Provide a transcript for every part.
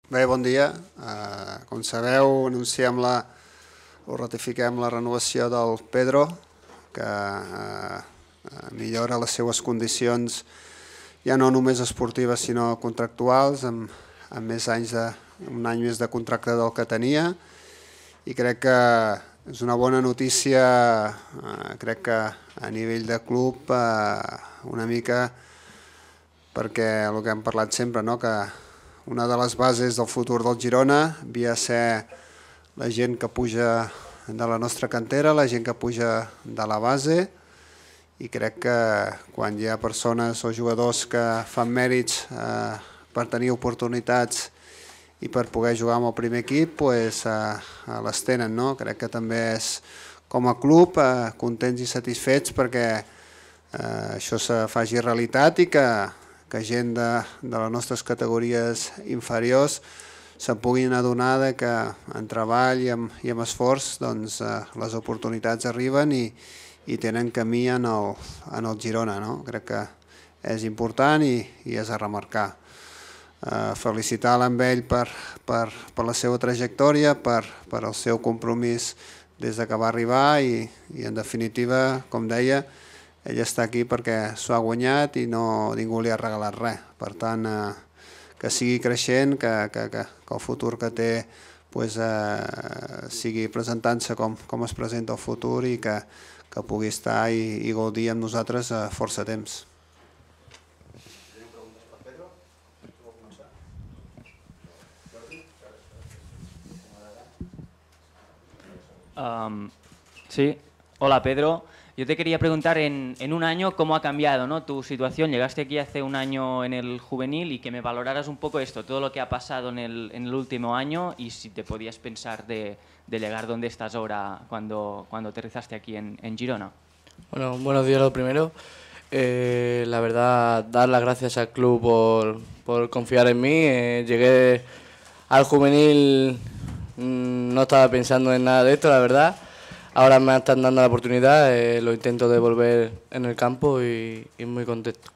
Bé, bon dia. Com sabeu, anunciem o ratifiquem la renovació del Pedro, que millora les seues condicions ja no només esportives sinó contractuals, amb més anys un any més de contracte del que tenia, i crec que és una bona notícia, crec que a nivell de club una mica, perquè el que hem parlat sempre, no? Que una de les bases del futur del Girona havia de ser la gent que puja de la nostra cantera, la gent que puja de la base, i crec que quan hi ha persones o jugadors que fan mèrits per tenir oportunitats i per poder jugar amb el primer equip, les tenen, no? Crec que també és, com a club, contents i satisfets perquè això se faci realitat i que gent de les nostres categories inferiors se puguin adonar que en treball i amb esforç les oportunitats arriben i tenen camí en el Girona, no? Crec que és important i és a remarcar. Felicitar amb ell per la seva trajectòria, per el seu compromís des que va arribar i en definitiva, com deia, ell està aquí perquè s'ho ha guanyat i ningú li ha regalat res. Per tant, que sigui creixent, que el futur que té sigui presentant-se com es presenta el futur i que pugui estar i gaudir amb nosaltres força temps. Sí, hola Pedro. Yo te quería preguntar en un año cómo ha cambiado, ¿no?, tu situación. Llegaste aquí hace un año en el juvenil y que me valoraras un poco esto, todo lo que ha pasado en el último año y si te podías pensar de llegar donde estás ahora cuando aterrizaste aquí en Girona. Bueno, buenos días lo primero. La verdad, dar las gracias al club por confiar en mí. Llegué al juvenil, no estaba pensando en nada de esto, la verdad. Ahora me están dando la oportunidad, lo intento devolver en el campo y muy contento.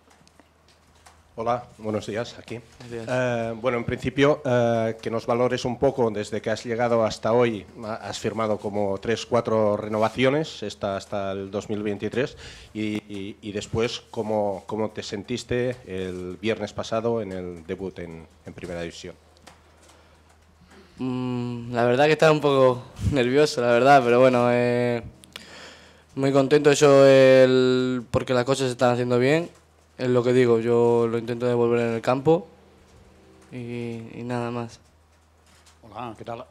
Hola, buenos días, aquí. Buenos días. Bueno, en principio, que nos valores un poco desde que has llegado hasta hoy. Has firmado como 3-4 renovaciones, hasta el 2023, y después, ¿cómo te sentiste el viernes pasado en el debut en Primera División? La verdad que estaba un poco nervioso, la verdad, pero bueno, muy contento porque las cosas se están haciendo bien. Es lo que digo, yo lo intento devolver en el campo y nada más. Hola, ¿qué tal?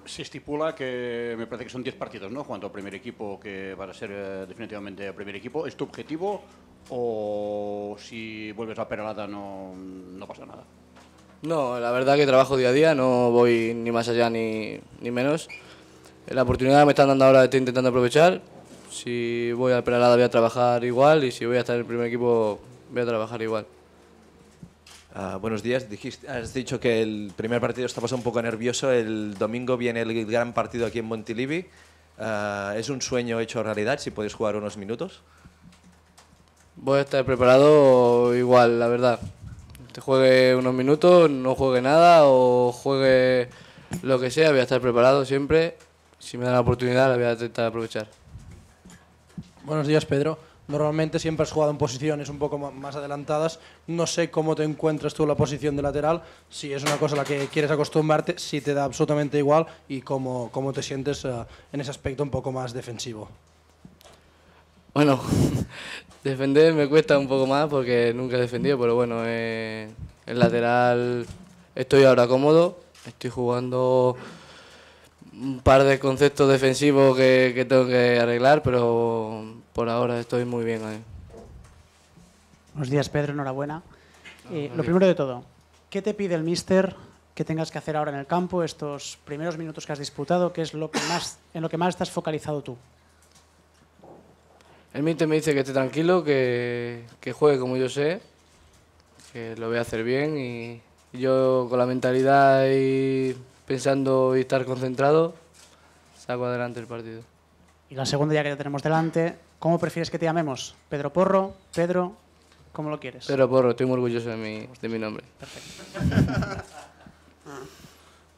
Se estipula que me parece que son 10 partidos, ¿no?, jugando al primer equipo, que van a ser definitivamente el primer equipo. ¿Es tu objetivo o si vuelves a Peralada no pasa nada? No, la verdad que trabajo día a día, no voy ni más allá ni menos. La oportunidad me están dando ahora, estoy intentando aprovechar. Si voy al Peralada voy a trabajar igual y si voy a estar en el primer equipo voy a trabajar igual. Buenos días, has dicho que el primer partido estabas un poco nervioso, el domingo viene el gran partido aquí en Montilivi. ¿Es un sueño hecho realidad si puedes jugar unos minutos? Voy a estar preparado igual, la verdad. Te juegue unos minutos, no juegue nada o juegue lo que sea, voy a estar preparado siempre. Si me dan la oportunidad la voy a intentar aprovechar. Buenos días, Pedro. Normalmente siempre has jugado en posiciones un poco más adelantadas. No sé cómo te encuentras tú en la posición de lateral, si es una cosa a la que quieres acostumbrarte, si te da absolutamente igual y cómo te sientes en ese aspecto un poco más defensivo. Bueno, defender me cuesta un poco más porque nunca he defendido, pero bueno, el lateral estoy ahora cómodo, estoy jugando un par de conceptos defensivos que tengo que arreglar, pero por ahora estoy muy bien ahí. Buenos días, Pedro, enhorabuena. Lo primero de todo, ¿qué te pide el míster que tengas que hacer ahora en el campo, estos primeros minutos que has disputado? ¿Qué es en lo que más estás focalizado tú? El míster me dice que esté tranquilo, que juegue como yo sé, que lo voy a hacer bien y yo con la mentalidad y pensando y estar concentrado, saco adelante el partido. Y la segunda, ya que ya tenemos delante, ¿cómo prefieres que te llamemos? ¿Pedro Porro? ¿Pedro? ¿Cómo lo quieres? Pedro Porro, estoy muy orgulloso de mi nombre.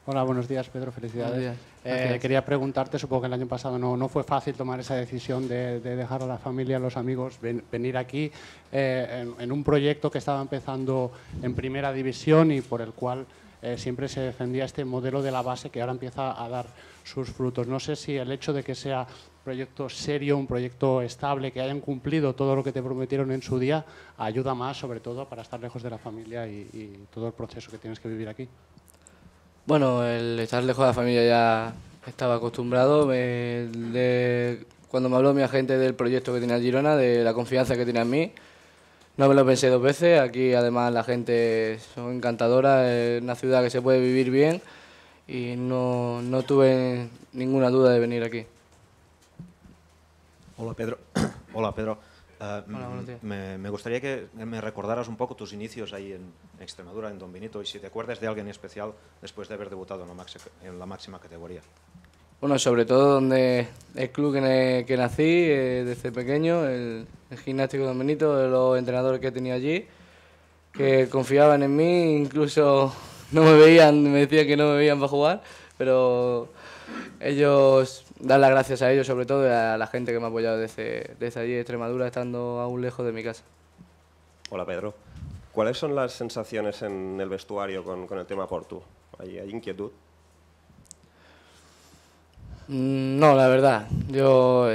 Hola, buenos días, Pedro, felicidades. Buenos días. Quería preguntarte, supongo que el año pasado no fue fácil tomar esa decisión de dejar a la familia, a los amigos, venir aquí en un proyecto que estaba empezando en primera división y por el cual siempre se defendía este modelo de la base que ahora empieza a dar sus frutos. No sé si el hecho de que sea un proyecto serio, un proyecto estable, que hayan cumplido todo lo que te prometieron en su día, ayuda más, sobre todo, para estar lejos de la familia y todo el proceso que tienes que vivir aquí. Bueno, el estar lejos de la familia ya estaba acostumbrado. Cuando me habló mi agente del proyecto que tenía Girona, de la confianza que tenía en mí, no me lo pensé dos veces. Aquí además la gente son encantadora, es una ciudad que se puede vivir bien y no tuve ninguna duda de venir aquí. Hola Pedro. Hola Pedro. Hola, buenos días. Me gustaría que me recordaras un poco tus inicios ahí en Extremadura, en Don Benito, y si te acuerdas de alguien especial después de haber debutado en la máxima categoría. Bueno, sobre todo donde el club que nací desde pequeño, el Gimnástico Don Benito, de los entrenadores que tenía allí, que confiaban en mí, incluso no me veían, me decían que no me veían para jugar, pero ellos, dar las gracias a ellos, sobre todo a la gente que me ha apoyado desde allí de Extremadura, estando aún lejos de mi casa. Hola Pedro. ¿Cuáles son las sensaciones en el vestuario con el tema Portu? ¿Hay inquietud? No, la verdad, yo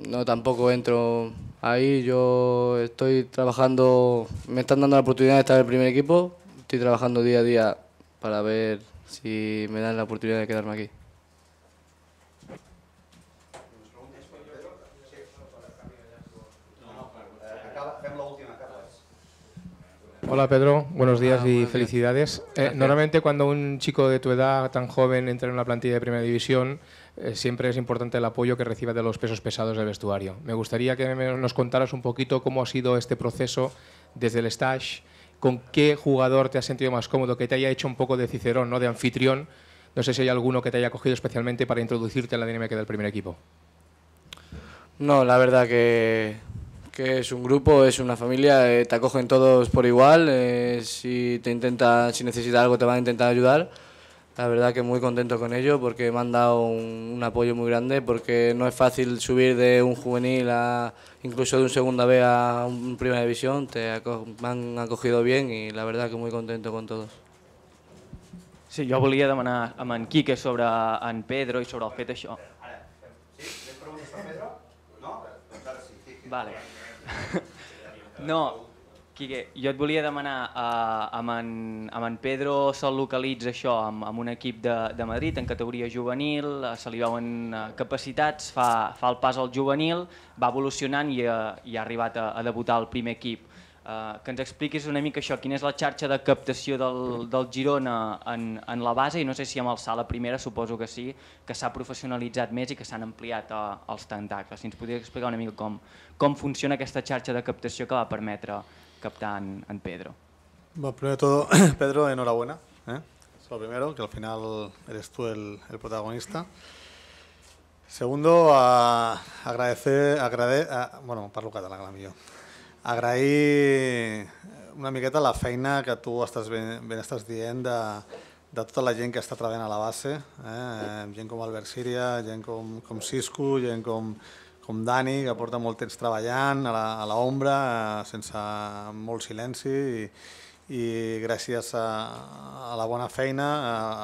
no tampoco entro ahí, yo estoy trabajando, me están dando la oportunidad de estar en el primer equipo, estoy trabajando día a día para ver si me dan la oportunidad de quedarme aquí. Hola Pedro, buenos días y felicidades. Normalmente cuando un chico de tu edad tan joven entra en una plantilla de primera división, siempre es importante el apoyo que reciba de los pesos pesados del vestuario. Me gustaría que nos contaras un poquito cómo ha sido este proceso desde el stage, con qué jugador te has sentido más cómodo, que te haya hecho un poco de cicerón, ¿no?, de anfitrión. No sé si hay alguno que te haya cogido especialmente para introducirte en la dinámica del primer equipo. No, la verdad que es un grupo, es una familia, te acogen todos por igual, si necesitas algo te van a intentar ayudar. La verdad que muy contento con ello porque me han dado un apoyo muy grande, porque no es fácil subir de un juvenil incluso de un segunda B a un primera división, me han acogido bien y la verdad que muy contento con todos. Sí, jo volia demanar a en Quique sobre en Pedro i sobre el fet això. Sí, les preguntes per Pedro? No? Doncs ara sí. Vale. No, Quique, jo et volia demanar amb en Pedro se'l localitza això amb un equip de Madrid en categoria juvenil, se li veuen capacitats, fa el pas al juvenil, va evolucionant i ha arribat a debutar al primer equip. Que ens expliquis una mica això, quina és la xarxa de captació del Girona en la base, i no sé si amb el salt a primera, suposo que sí, que s'ha professionalitzat més i que s'han ampliat els tentacles. Si ens podries explicar una mica com funciona aquesta xarxa de captació que va permetre captar en Pedro. Bueno, primero de todo, Pedro, enhorabuena. Es lo primero, que al final eres tú el protagonista. Segundo, bueno, parlo català, clar, millor. Agrair una miqueta la feina que tu estàs dient de tota la gent que està treballant a la base, gent com Albert Síria, gent com Cisco, gent com Dani, que porta molt temps treballant a l'ombra, sense molt silenci, i gràcies a la bona feina,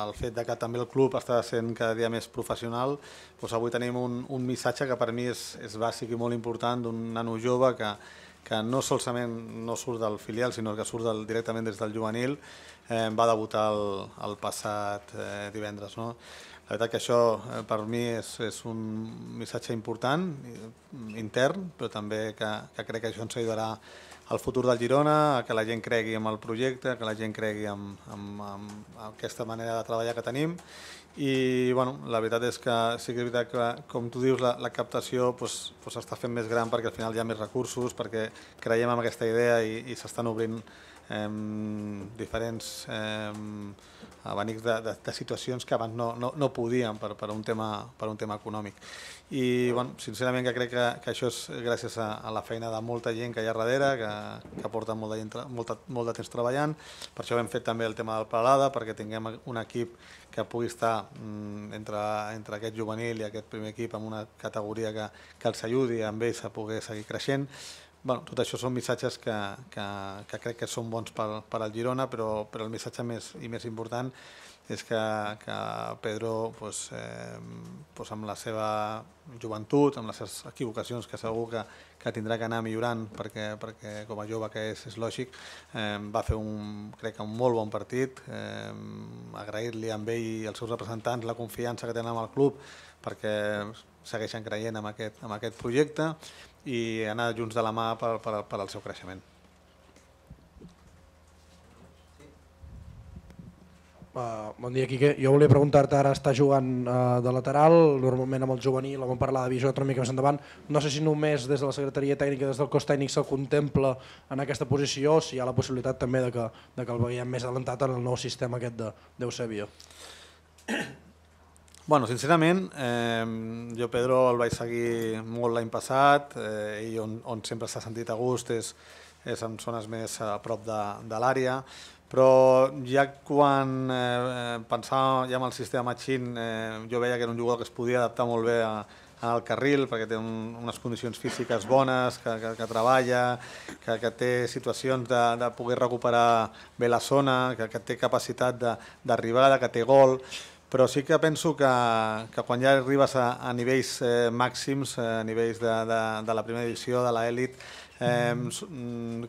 al fet que també el club està sent cada dia més professional, doncs avui tenim un missatge que per mi és bàsic i molt important, d'un nano jove que no solament no surt del filial, sinó que surt directament des del juvenil, va debutar el passat divendres. La veritat que això per mi és un missatge important, intern, però també que crec que això ens ajudarà al futur del Girona, que la gent cregui en el projecte, que la gent cregui en aquesta manera de treballar que tenim. I la veritat és que sí que és veritat que, com tu dius, la captació s'està fent més gran perquè al final hi ha més recursos, perquè creiem en aquesta idea i s'estan obrint diferents abanics de situacions que abans no podien per un tema econòmic. I sincerament que crec que això és gràcies a la feina de molta gent que hi ha darrere, que porta molt de temps treballant. Per això hem fet també el tema del Peralada, perquè tinguem un equip que pugui estar entre aquest juvenil i aquest primer equip en una categoria que els ajudi amb ells a poder seguir creixent. Tot això són missatges que crec que són bons per al Girona, però el missatge més important és que Pedro, amb la seva joventut, amb les seves equivocacions, que segur que tindrà que anar millorant, perquè com a jove que és lògic, va fer crec que un molt bon partit. Agrair-li a ell i als seus representants la confiança que tenen amb el club, perquè segueixen creient en aquest projecte i anar junts de la mà per al seu creixement. Bon dia, Quique. Jo volia preguntar-te, ara està jugant de lateral, normalment amb el juvenil, vam parlar de visió una mica més endavant. No sé si només des de la secretaria tècnica, des del cos tècnic, se'l contempla en aquesta posició, o si hi ha la possibilitat també que el veiem més adelantat en el nou sistema aquest d'Eusebio. Sincerament, jo Pedro el vaig seguir molt l'any passat i on sempre s'ha sentit a gust és en zones més a prop de l'àrea, però ja quan pensava ja en el sistema Machín jo veia que era un jugador que es podia adaptar molt bé al carril perquè té unes condicions físiques bones, que treballa, que té situacions de poder recuperar bé la zona, que té capacitat d'arribada, que té gol, però sí que penso que quan ja arribes a nivells màxims, a nivells de la primera divisió, de l'elit,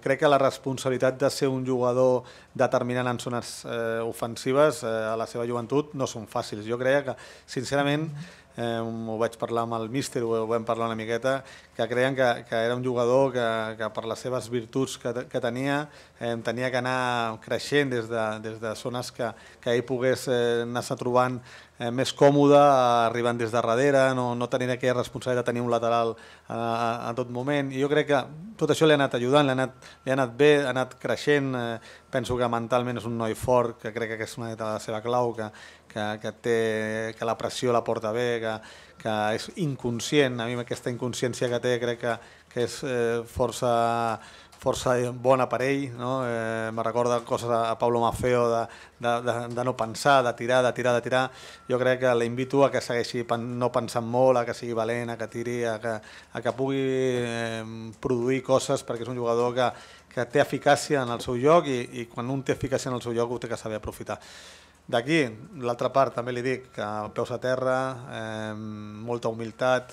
crec que la responsabilitat de ser un jugador determinant en zones ofensives a la seva joventut no són fàcils. Jo creia que, sincerament, ho vaig parlar amb el míster, ho vam parlar una miqueta, que creien que era un jugador que per les seves virtuts que tenia que anar creixent des de zones que ell pogués anar-se trobant més còmode, arribant des de darrere, no tenir aquella responsabilitat de tenir un lateral a tot moment. I jo crec que tot això li ha anat ajudant, li ha anat bé, ha anat creixent. Penso que mentalment és un noi fort, que crec que és una de la seva clau, que la pressió la porta bé, que és inconscient. A mi aquesta inconsciència que té crec que és força bona per ell. Me recorda coses a Pablo Maffeo de no pensar, de tirar. Jo crec que l'invito a que segueixi no pensant molt, a que sigui valent, a que tiri, a que pugui produir coses, perquè és un jugador que té eficàcia en el seu joc i quan un té eficàcia en el seu joc ho té que saber aprofitar. D'aquí, l'altra part, també li dic que peus a terra, molta humilitat,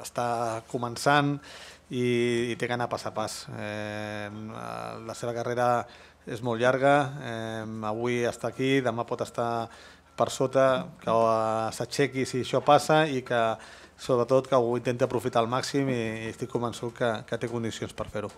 està començant i té que anar pas a pas. La seva carrera és molt llarga, avui està aquí, demà pot estar per sota, que s'aixequi si això passa i que sobretot que ho intenti aprofitar al màxim i estic convençut que té condicions per fer-ho.